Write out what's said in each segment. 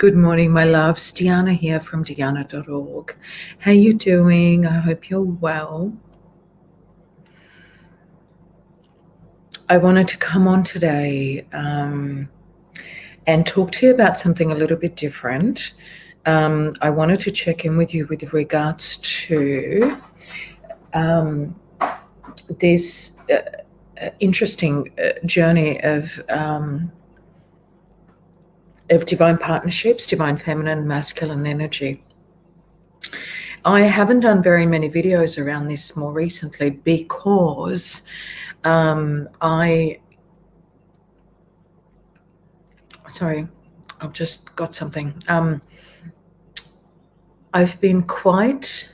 Good morning, my loves. Deanna here from Deanna.org. How you doing? I hope you're well. I wanted to come on today and talk to you about something a little bit different. I wanted to check in with you with regards to this interesting journey of divine partnerships, divine feminine and masculine energy. I haven't done very many videos around this more recently because sorry, I've just got something. I've been quite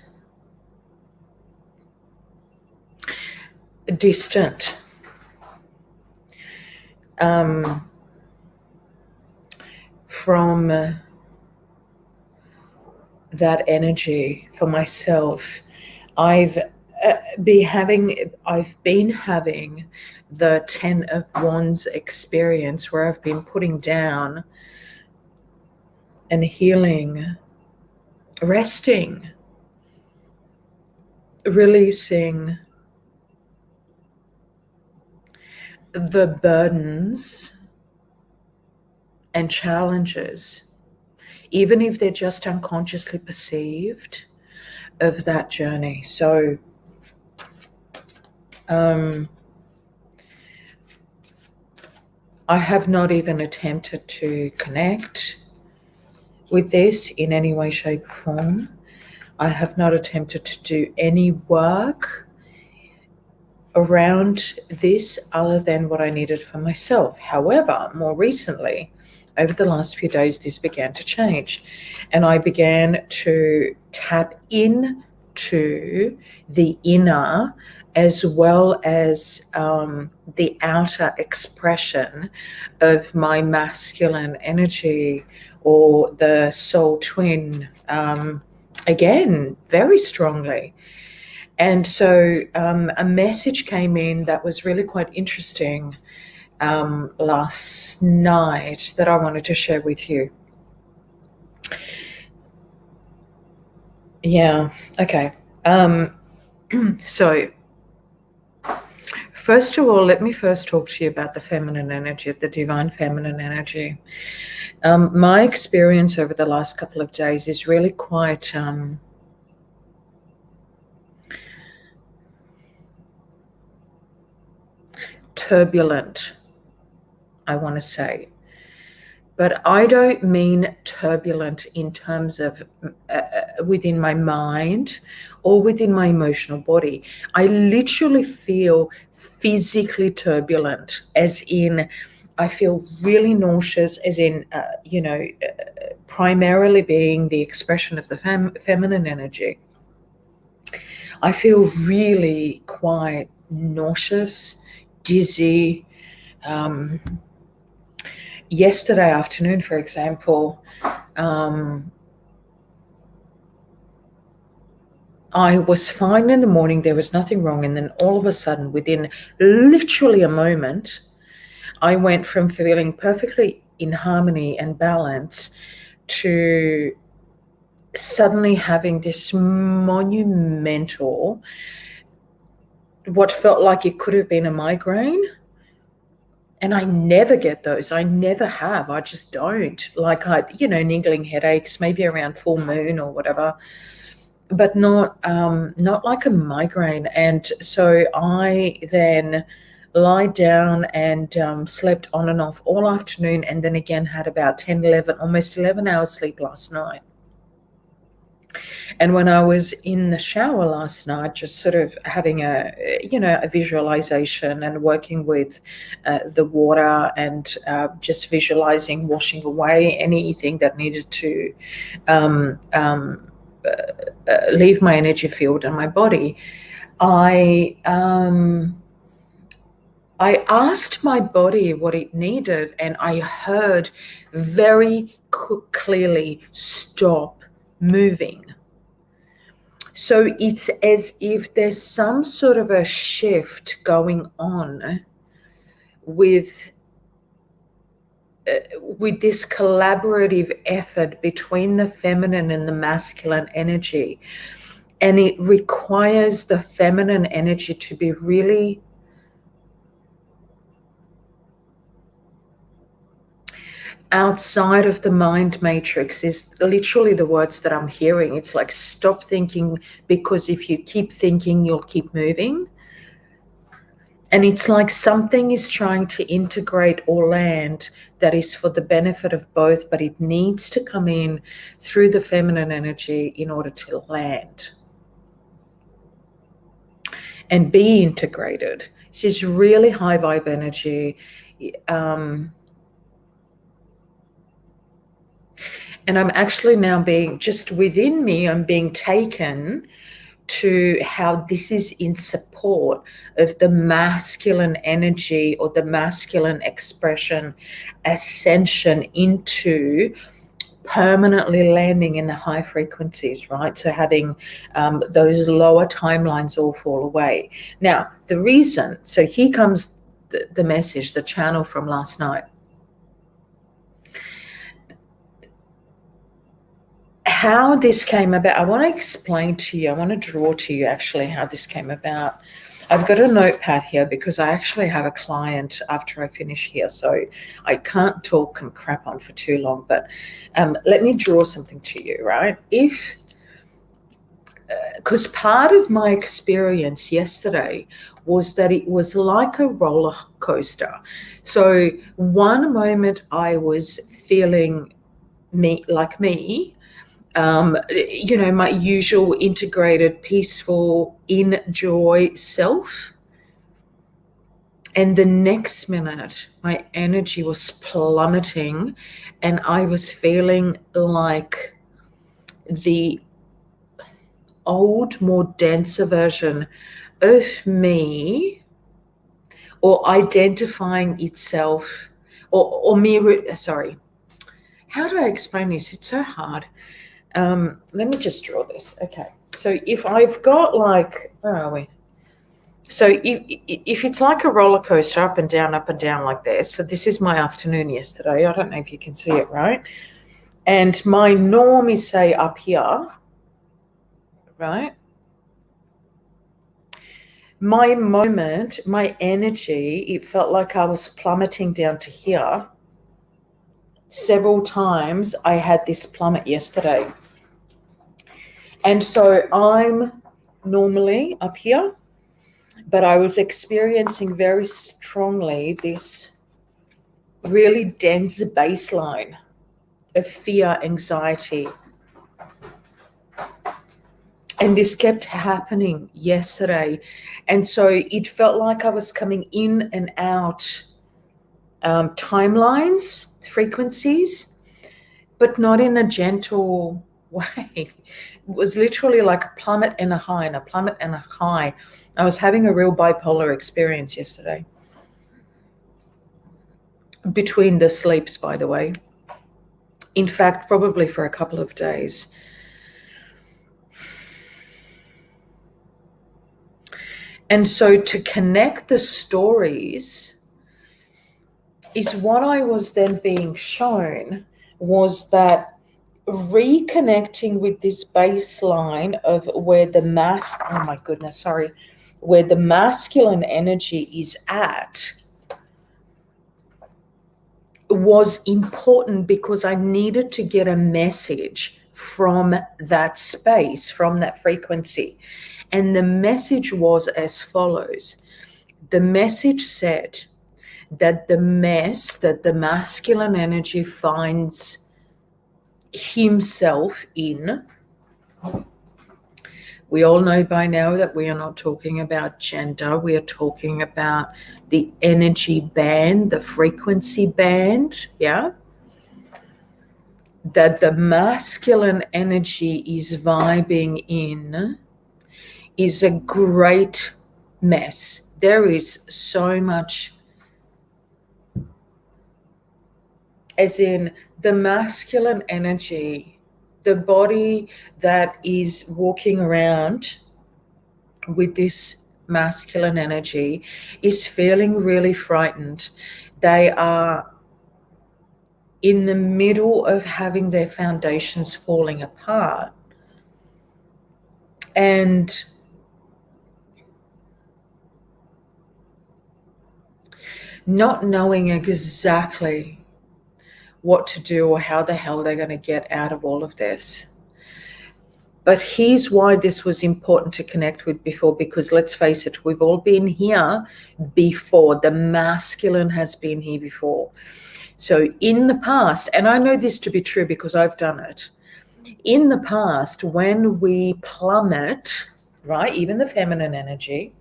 distant from that energy for myself. I've been having the 10 of Wands experience where I've been putting down and healing, resting, releasing the burdens and challenges, even if they're just unconsciously perceived, of that journey. So I have not even attempted to connect with this in any way, shape, or form. I have not attempted to do any work around this other than what I needed for myself. However, more recently, over the last few days, this began to change, and I began to tap into the inner as well as the outer expression of my masculine energy, or the soul twin, again, very strongly. And so a message came in that was really quite interesting last night that I wanted to share with you. Yeah, okay. So first of all, let me first talk to you about the feminine energy, the divine feminine energy. My experience over the last couple of days is really quite turbulent, I want to say. But I don't mean turbulent in terms of within my mind or within my emotional body. I literally feel physically turbulent, as in I feel really nauseous, as in, primarily being the expression of the feminine energy. I feel really quite nauseous, dizzy. Yesterday afternoon, for example, I was fine in the morning. There was nothing wrong. And then all of a sudden, within literally a moment, I went from feeling perfectly in harmony and balance to suddenly having this monumental, what felt like it could have been a migraine. And I never get those. I never have. I just don't. Like, niggling headaches, maybe around full moon or whatever, but not like a migraine. And so I then lied down and slept on and off all afternoon, and then again had about 10, 11, almost 11 hours sleep last night. And when I was in the shower last night, just sort of having a visualization and working with the water and just visualizing washing away anything that needed to leave my energy field and my body, I asked my body what it needed, and I heard very clearly, stop moving. So it's as if there's some sort of a shift going on with with this collaborative effort between the feminine and the masculine energy. And it requires the feminine energy to be really outside of the mind matrix, is literally the words that I'm hearing. It's like, stop thinking, because if you keep thinking, you'll keep moving. And it's like something is trying to integrate or land that is for the benefit of both, but it needs to come in through the feminine energy in order to land and be integrated. This is really high vibe energy. And I'm actually now being, just within me, I'm being taken to how this is in support of the masculine energy or the masculine expression ascension into permanently landing in the high frequencies, right? So having those lower timelines all fall away. Now, the reason, so here comes the message, the channel from last night. How this came about, I want to explain to you, I want to draw to you actually how this came about. I've got a notepad here because I actually have a client after I finish here, so I can't talk and crap on for too long, but let me draw something to you, right? Because part of my experience yesterday was that it was like a roller coaster. So one moment I was feeling me, my usual integrated, peaceful, in joy self. And the next minute, my energy was plummeting and I was feeling like the old, more denser version of me, or identifying itself, or me, sorry. How do I explain this? It's so hard. Let me just draw this. Okay. So if I've got like, where are we? So if it's like a roller coaster, up and down like this. So this is my afternoon yesterday. I don't know if you can see it, right? And my norm is, say, up here, right? My moment, my energy, it felt like I was plummeting down to here. Several times I had this plummet yesterday. And so I'm normally up here, but I was experiencing very strongly this really dense baseline of fear, anxiety. And this kept happening yesterday. And so it felt like I was coming in and out timelines, frequencies, but not in a gentle way. It was literally like a plummet and a high and a plummet and a high. I was having a real bipolar experience yesterday. Between the sleeps, by the way. In fact, probably for a couple of days. And so to connect the stories is what I was then being shown, was that reconnecting with this baseline of where the where the masculine energy is at was important, because I needed to get a message from that space, from that frequency. And the message was as follows. The message said that the mess that the masculine energy finds himself in, we all know by now that we are not talking about gender. We are talking about the energy band, the frequency band, yeah? That the masculine energy is vibing in is a great mess. There is so much, as in the masculine energy, the body that is walking around with this masculine energy is feeling really frightened. They are in the middle of having their foundations falling apart, and not knowing exactly what to do or how the hell they're going to get out of all of this. But here's why this was important to connect with before, because let's face it, we've all been here before. The masculine has been here before. So in the past, and I know this to be true because I've done it, in the past, when we plummet, right, even the feminine energy,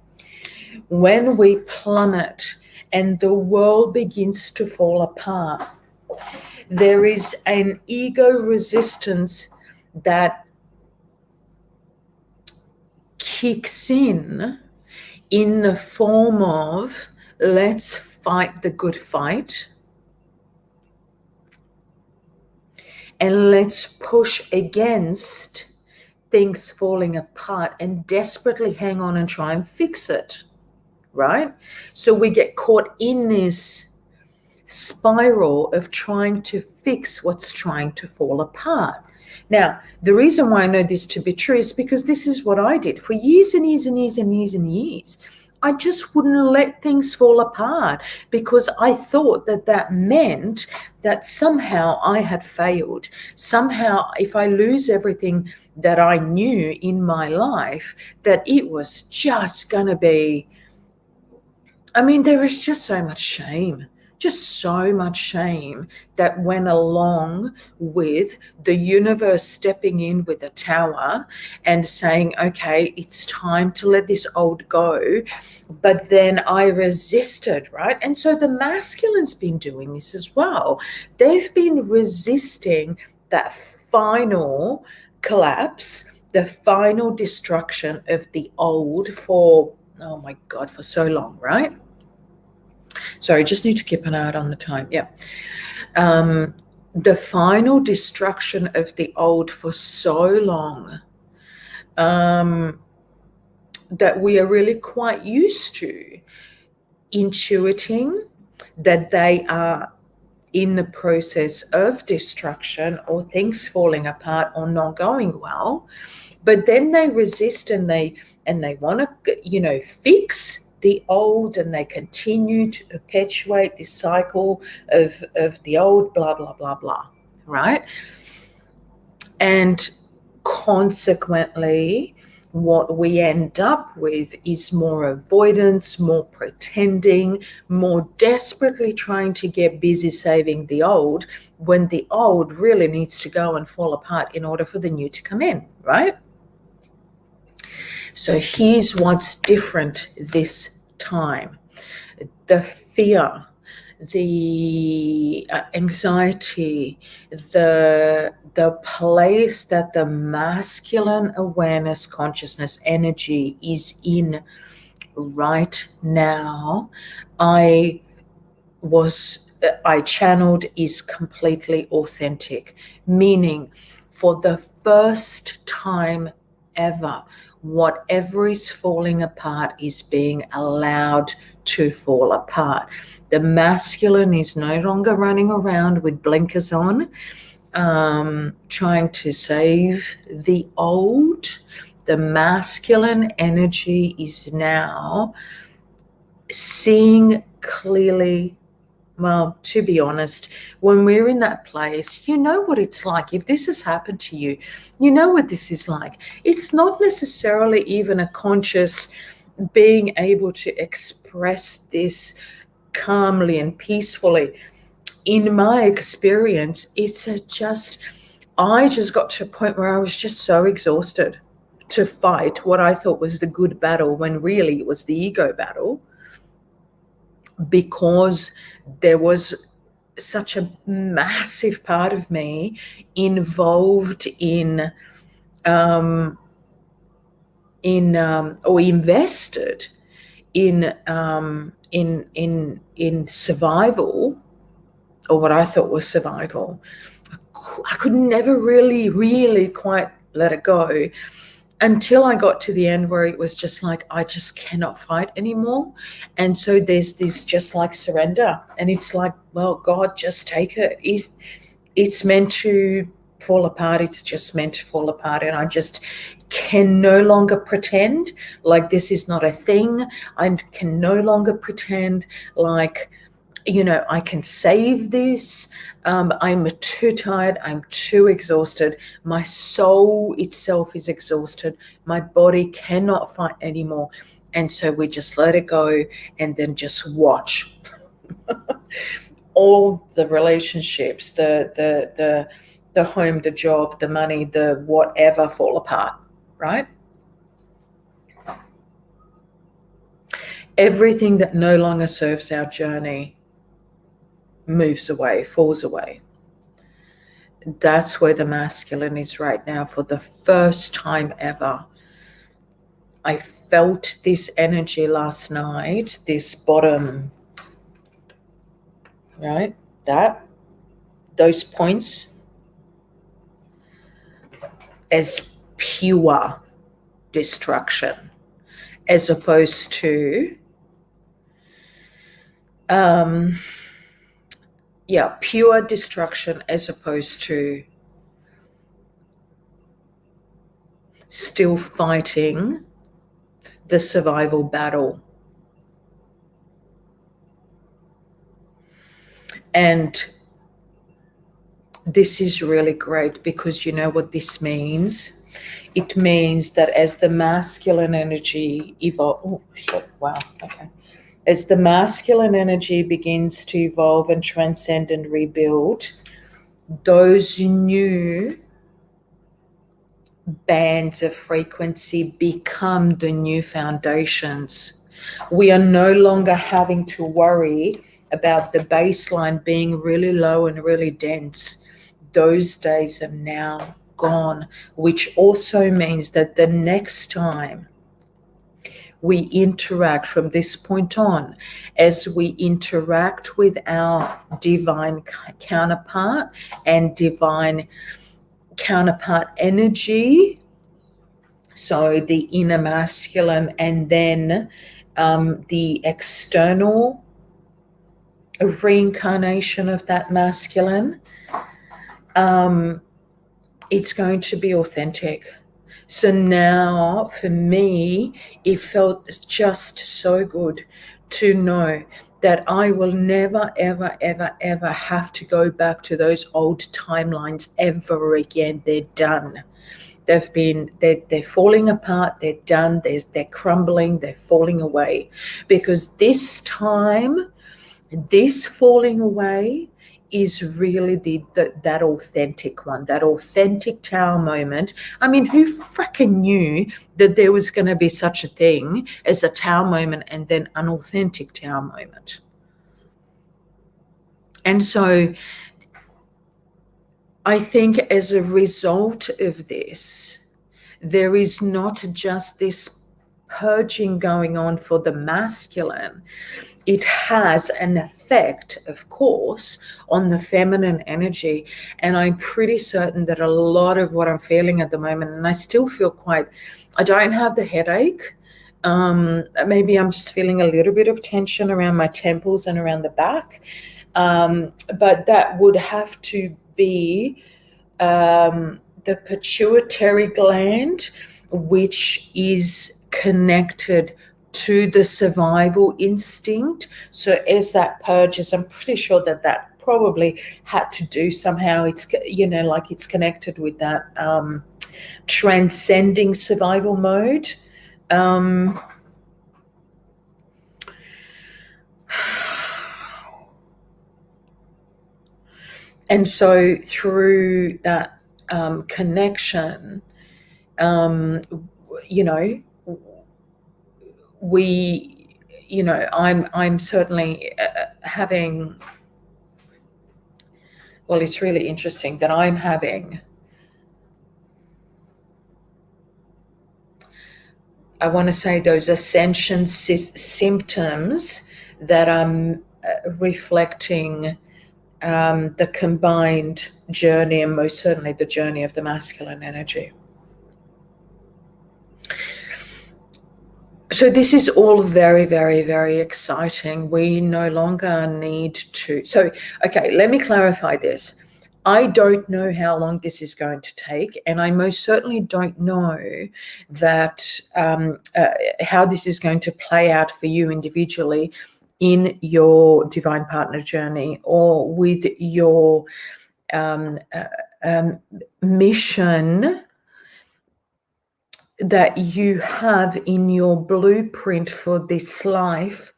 when we plummet and the world begins to fall apart, there is an ego resistance that kicks in the form of, let's fight the good fight, and let's push against things falling apart and desperately hang on and try and fix it, right? So we get caught in this spiral of trying to fix what's trying to fall apart. Now, the reason why I know this to be true is because this is what I did for years and years and years and years and years. I just wouldn't let things fall apart because I thought that that meant that somehow I had failed. Somehow, if I lose everything that I knew in my life, that it was just going to be, I mean, there is just so much shame. Just so much shame that went along with the universe stepping in with a tower and saying, okay, it's time to let this old go. But then I resisted, right? And so the masculine's been doing this as well. They've been resisting that final collapse, the final destruction of the old for, oh my God, for so long, right? Sorry, just need to keep an eye on the time. Yeah. The final destruction of the old for so long that we are really quite used to intuiting that they are in the process of destruction or things falling apart or not going well. But then they resist and they want to, fix the old, and they continue to perpetuate this cycle of the old, blah, blah, blah, blah, right? And consequently, what we end up with is more avoidance, more pretending, more desperately trying to get busy saving the old when the old really needs to go and fall apart in order for the new to come in, right? So here's what's different this time. The fear, the anxiety, the place that the masculine awareness, consciousness, energy is in right now, I channeled is completely authentic, meaning for the first time ever, whatever is falling apart is being allowed to fall apart. The masculine is no longer running around with blinkers on, trying to save the old. The masculine energy is now seeing clearly. Well, to be honest, when we're in that place, you know what it's like. If this has happened to you, you know what this is like. It's not necessarily even a conscious being able to express this calmly and peacefully. In my experience, I just got to a point where I was just so exhausted to fight what I thought was the good battle when really it was the ego battle, because there was such a massive part of me involved in or invested in survival, or what I thought was survival. I could never really quite let it go until I got to the end where it was just like, I just cannot fight anymore. And so there's this just like surrender. And it's like, well, God, just take it. If it's meant to fall apart, it's just meant to fall apart. And I just can no longer pretend like this is not a thing. I can no longer pretend like, I can save this. I'm too tired. I'm too exhausted. My soul itself is exhausted. My body cannot fight anymore. And so we just let it go and then just watch all the relationships, the home, the job, the money, the whatever fall apart, right? Everything that no longer serves our journey moves away, falls away. That's where the masculine is right now. For the first time ever, I felt this energy last night, this bottom, right? Those points as pure destruction, as opposed to pure destruction, as opposed to still fighting the survival battle. And this is really great, because you know what this means? It means that as the masculine energy evolves, as the masculine energy begins to evolve and transcend and rebuild, those new bands of frequency become the new foundations. We are no longer having to worry about the baseline being really low and really dense. Those days are now gone, which also means that the next time we interact from this point on, as we interact with our divine counterpart and divine counterpart energy, so the inner masculine and then the external reincarnation of that masculine, it's going to be authentic. So now for me, it felt just so good to know that I will never, ever, ever, ever have to go back to those old timelines ever again. They're done. They're falling apart. They're done. They're crumbling. They're falling away. Because this time, this falling away is really that authentic one, that authentic Tower moment. I mean, who freaking knew that there was going to be such a thing as a Tower moment and then an authentic Tower moment? And so I think as a result of this, there is not just this purging going on for the masculine. It has an effect, of course, on the feminine energy. And I'm pretty certain that a lot of what I'm feeling at the moment, and I still feel I don't have the headache. Maybe I'm just feeling a little bit of tension around my temples and around the back. But that would have to be the pituitary gland, which is connected to the survival instinct. So as that purges, I'm pretty sure that probably had to do somehow, it's, like it's connected with that transcending survival mode. And so through that connection, I'm certainly having, well, it's really interesting that I'm having, I want to say, those ascension symptoms that are reflecting the combined journey, and most certainly the journey of the masculine energy. So this is all very, very, very exciting. We no longer need to. So, okay, let me clarify this. I don't know how long this is going to take, and I most certainly don't know that how this is going to play out for you individually in your divine partner journey or with your mission that you have in your blueprint for this life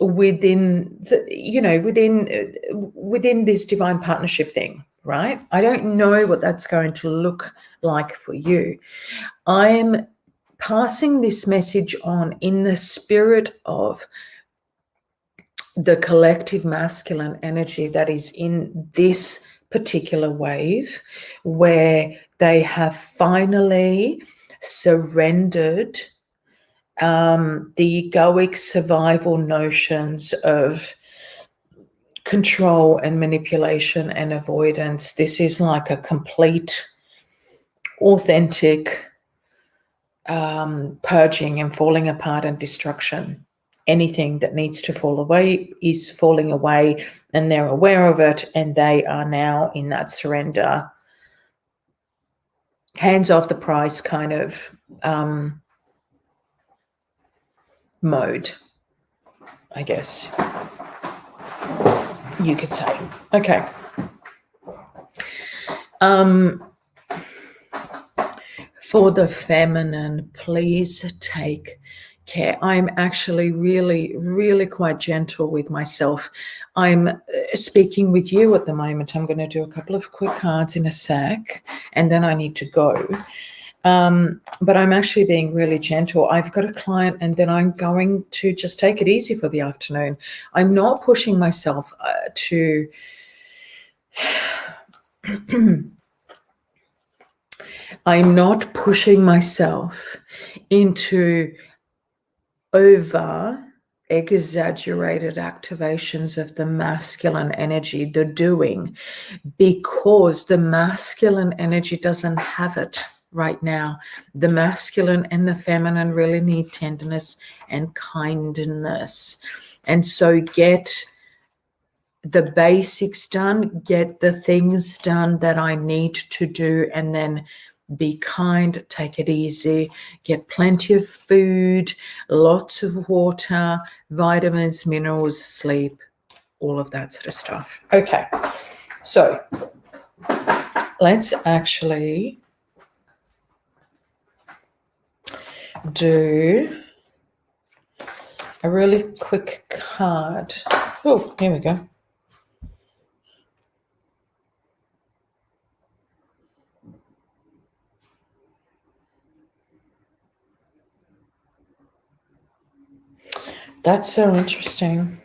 within within this divine partnership thing, right? I don't know what that's going to look like for you. I'm passing this message on in the spirit of the collective masculine energy that is in this particular wave, where they have finally surrendered the egoic survival notions of control and manipulation and avoidance. This is like a complete, authentic purging and falling apart and destruction. Anything that needs to fall away is falling away, and they're aware of it, and they are now in that surrender, hands off the prize kind of mode, I guess you could say. Okay. For the feminine, please take care. I'm actually really, really quite gentle with myself. I'm speaking with you at the moment. I'm going to do a couple of quick cards in a sec, and then I need to go. But I'm actually being really gentle. I've got a client, and then I'm going to just take it easy for the afternoon. I'm not pushing myself to I'm not pushing myself into over exaggerated activations of the masculine energy, the doing, because the masculine energy doesn't have it right now. The masculine and the feminine really need tenderness and kindness. And so get the basics done, get the things done that I need to do, and then be kind, take it easy, get plenty of food, lots of water, vitamins, minerals, sleep, all of that sort of stuff. Okay, so let's actually do a really quick card. Oh, here we go. That's so interesting.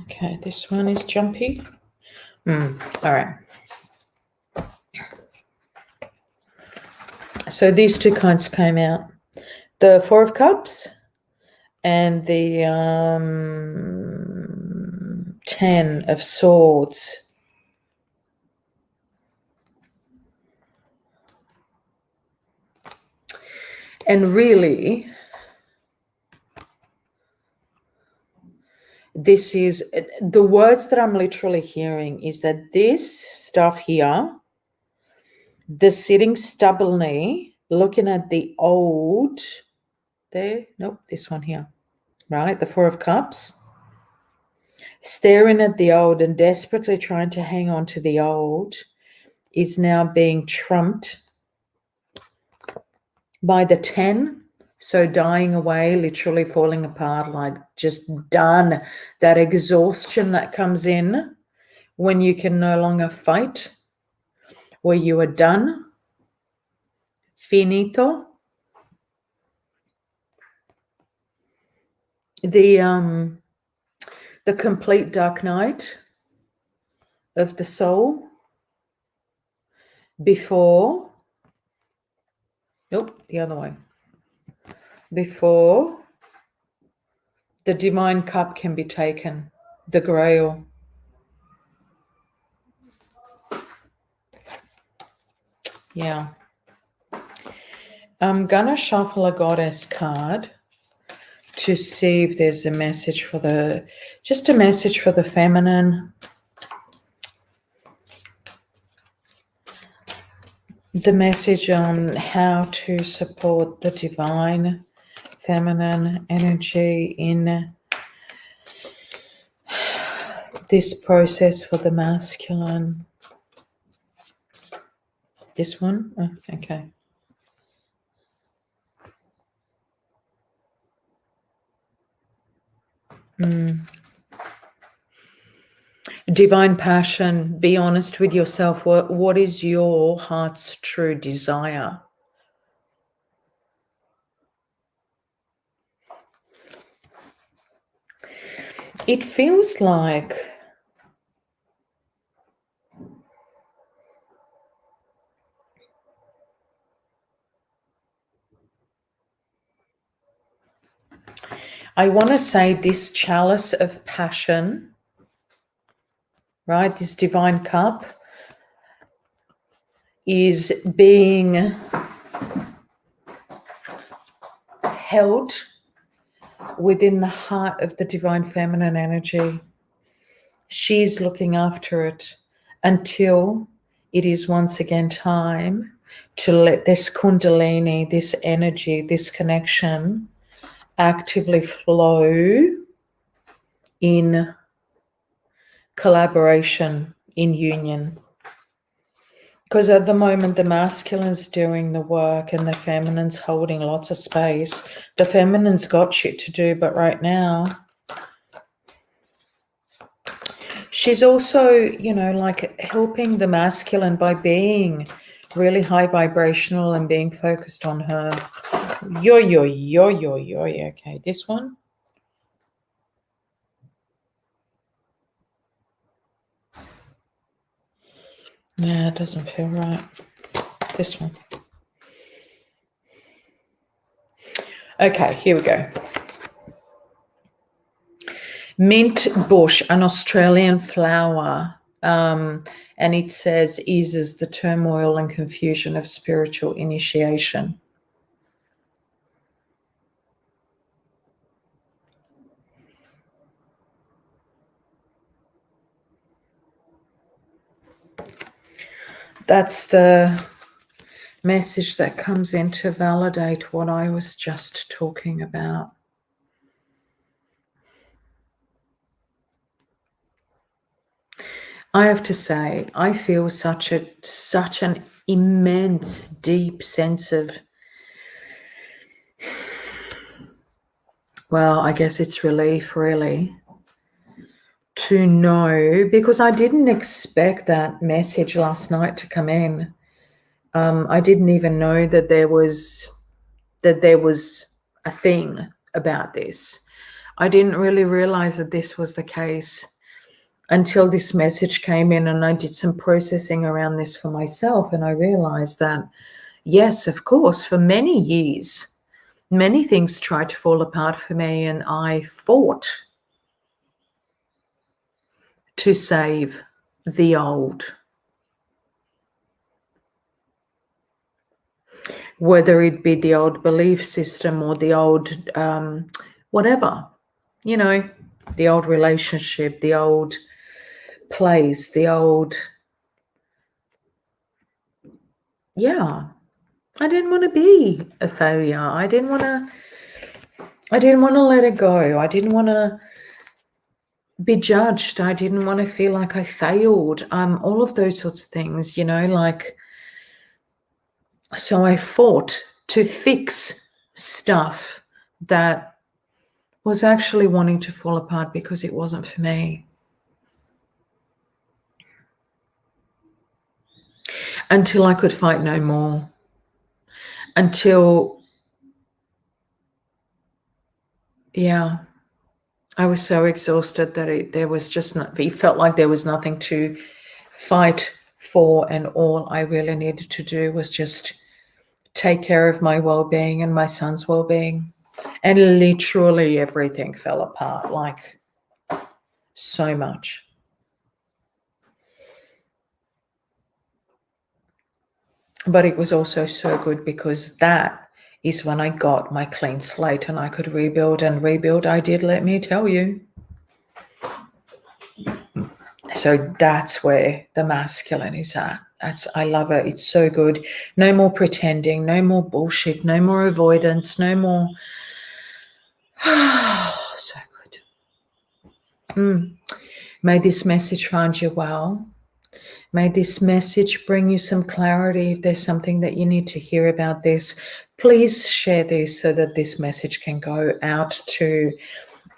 Okay, this one is jumpy. All right. So these two cards came out. The Four of Cups and the 10 of Swords. And really, this is, the words that I'm literally hearing is that this stuff here, the sitting stubbornly, looking at the old, there, nope, this one here, right? The Four of Cups, staring at the old and desperately trying to hang on to the old, is now being trumped by the 10. So dying away, literally falling apart, like just done. That exhaustion that comes in when you can no longer fight, where you are done, finito. The complete dark night of the soul before, nope, the other way, before the divine cup can be taken, the grail. Yeah. I'm gonna shuffle a goddess card to see if there's a message for the, just a message for the feminine. The message on how to support the divine feminine energy in this process for the masculine. This one? Oh, okay. Divine passion, be honest with yourself. What is your heart's true desire? It feels like I want to say this chalice of passion, right? This divine cup is being held within the heart of the divine feminine energy. She's looking after it until it is once again time to let this kundalini, this energy, this connection actively flow in collaboration, in union. Because at the moment, the masculine's doing the work and the feminine's holding lots of space. The feminine's got shit to do, but right now, she's also, you know, like helping the masculine by being really high vibrational and being focused on her. Okay, this one. Yeah, it doesn't feel right. This one. Okay, here we go. Mint bush, an Australian flower, and it says eases the turmoil and confusion of spiritual initiation. That's the message that comes in to validate what I was just talking about. I have to say, I feel such an immense, deep sense of, well, I guess it's relief, really, to know, because I didn't expect that message last night to come in. I didn't even know that there was a thing about this. I didn't really realize that this was the case until this message came in, and I did some processing around this for myself, and I realized that, yes, of course, for many years, many things tried to fall apart for me, and I fought to save the old. Whether it be the old belief system or the old whatever, you know, the old relationship, the old place, the old, yeah. I didn't want to be a failure. I didn't want to let it go. I didn't want to be judged. I didn't want to feel like I failed. All of those sorts of things, you know, like, so I fought to fix stuff that was actually wanting to fall apart because it wasn't for me. Until I could fight no more. Until, yeah, I was so exhausted that it felt like there was nothing to fight for, and all I really needed to do was just take care of my well-being and my son's well-being. And literally everything fell apart, like so much. But it was also so good because that is when I got my clean slate and I could rebuild, and rebuild I did, let me tell you. So that's where the masculine is at. I love it. It's so good. No more pretending, no more bullshit, no more avoidance, no more. So good. May this message find you well. May this message bring you some clarity. If there's something that you need to hear about this, please share this so that this message can go out to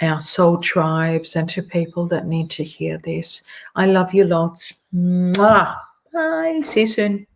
our soul tribes and to people that need to hear this. I love you lots. Mwah. Bye. See you soon.